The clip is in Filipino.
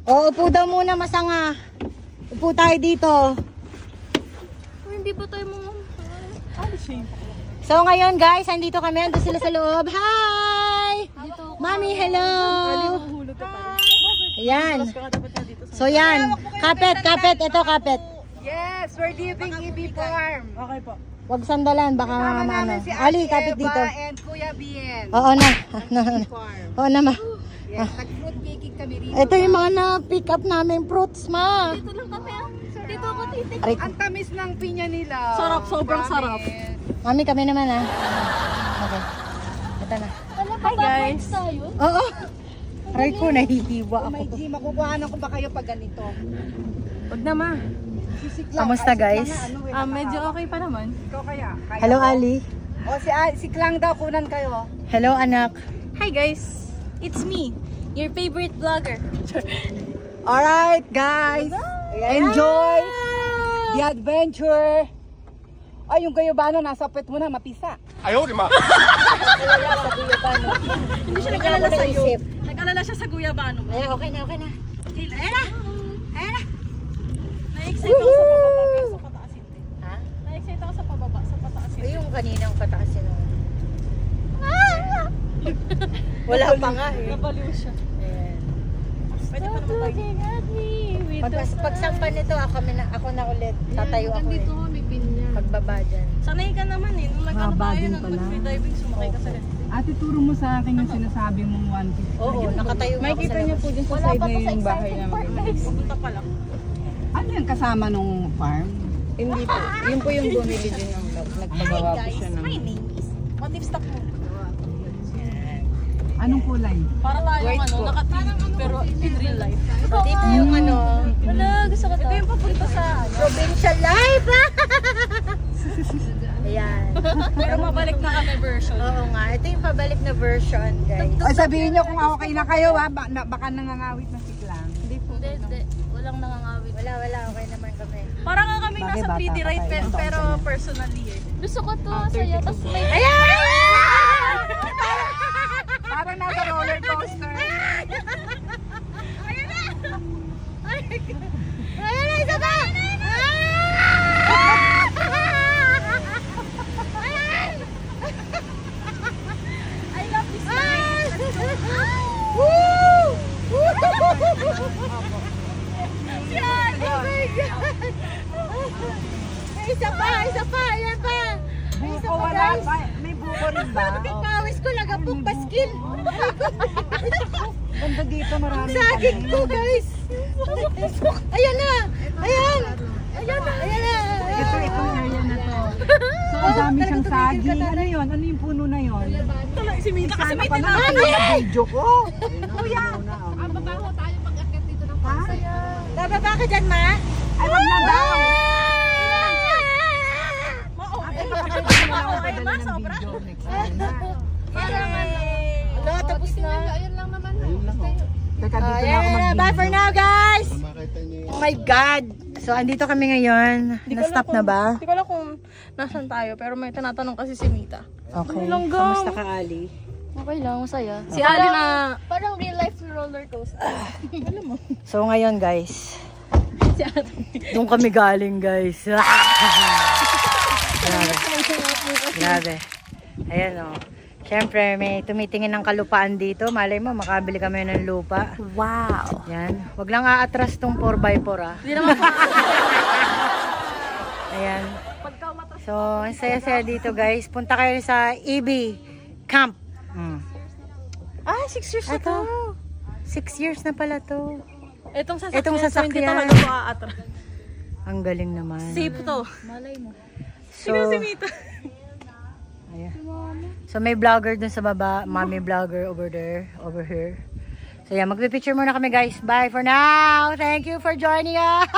O, upo daw muna, masanga. Upo tayo dito. Hindi pa tayo mga... So ngayon guys, andito kami. Ando sila sa loob. Hi! Mami, hello! Ayan. So yan. Kapet. Ito kapet. Yes, we're leaving EB Farm. Okay po. Huwag sandalan, baka ano. Ali, kapit dito. And Kuya Bien. Oo na. Oo na ma. Yes, nag-fruit baking kami rito. Ito yung mga na-pick up namin fruits, ma. Dito lang kami ah. Dito ako titik. Ang tamis ng pinya nila. Sarap, sobrang sarap. Mami, kami naman ha. Okay. Ito na. Hi guys. Tayo? Oo. Aray ko, nahihiwa ako. May G, makukuhanan ko ba kayo pag ganito? Huwag na ma. Kamusta guys? Medyo okay pa naman. Ikaw kaya? Hello Ali. O si Klang daw, kunan kayo. Hello anak. Hi guys. It's me. Your favorite vlogger. Alright guys, enjoy the adventure. Ay, yung gayabano, nasa pet mo na, mapisa. Ayaw, di ma. Hindi siya nag-alala sa'yo. Nag-alala siya sa guyabano. Ay, okay na. Ayan na. Na-excite ako sa pababa pero sa pataas hindi. Ha? Na-excite ako sa pababa sa pataas hindi. Ay, yung kaninang pataas yun. Wala pa nga eh. Nabaliw siya. Ayan. Pwede pa naman tayo. Pagsampan nito, ako na ulit. Tatayo ako eh. may pin niya. Pagbaba dyan. Sanay ka naman eh. Nung nag-ano tayo, nag-free diving, sumakay ka sa lift. Ate, turo mo sa akin yung sinasabi mong 150. Oo, nakatayo ako sa labas. dun sa side na yung bahay namin. Pupunta pa lang. Ano yung kasama nung farm? Hindi po. Yun po yung bumili din ng log. Nagpagawa po siya ng... My name is... What if stock mo? Anong kulay? Para tayong naka-TV pero in real life. Dito yung ano, Wala, gusto ko to. Ito yung papunta sa provincial life. Ayan. pero mabalik na kami version. Oo nga, ito yung pabalik na version, guys. Ay, sabihin nyo kung okay na kayo ha, baka nangangawit na si Klang. Hindi po. Hindi. Walang nangangawit. Wala, okay naman kami. Parang nga kaming Bagay, nasa bata 3D pa ride tayo. pero personally eh. Gusto ko to. Saya. Tapos may... Parang nasa roller coaster. Ayan na, isa pa! I love this ride. Woo! Yan! Oh my God! Isa pa! Ayan pa! Buko wala. May buko rin ba? Pawis ko, lagapong paskin. Banda dito marami. Saging ko, guys. Ayan na. Ayan na. Ito, itong area na to. So, ang dami siyang saging. Ano yun? Ano yung puno na yun? Ito lang, si Mita kasi Sana may pa na tinapos. ang video ko. Kuya! Mabaho tayo pag-akit dito ng Ha? Bababa ka dyan, ma? Ay, wag na daw! Okay, Okay, ma, sobra. Parang ano. Wala, tapos na. Ayun lang naman. Teka, dito na ako Ayan, mag-video. bye for now, guys. Oh my God. So, andito kami ngayon. Na-stop na ba? Hindi ko alam kung nasan tayo pero may tinatanong kasi si Mita. Okay. Langgang. Kamusta ka, Ali? Okay lang, masaya. Si Ali na... Parang real life roller coaster. So, ngayon, guys. Doon kami galing, guys. Grabe. Ayan, o. Siyempre, may tumitingin ng kalupaan dito. Malay mo, makabili kami ng lupa. Wow. Yan. Huwag lang aatras tong 4x4, ah. Hindi naman Ayan. So, ang saya-saya dito, guys. Punta kayo sa EB Camp. Ah, 6 years na to. 6 years na pala to. Itong sasakyan. Itong So, hindi sasakyan. talaga ito aatras. Ang galing naman. Safe to. Malay mo. So, Sino si Mita? ayan. So, may vlogger dun sa baba. Mommy vlogger over here. So, yan. Magpipicture muna kami, guys. Bye for now. Thank you for joining us.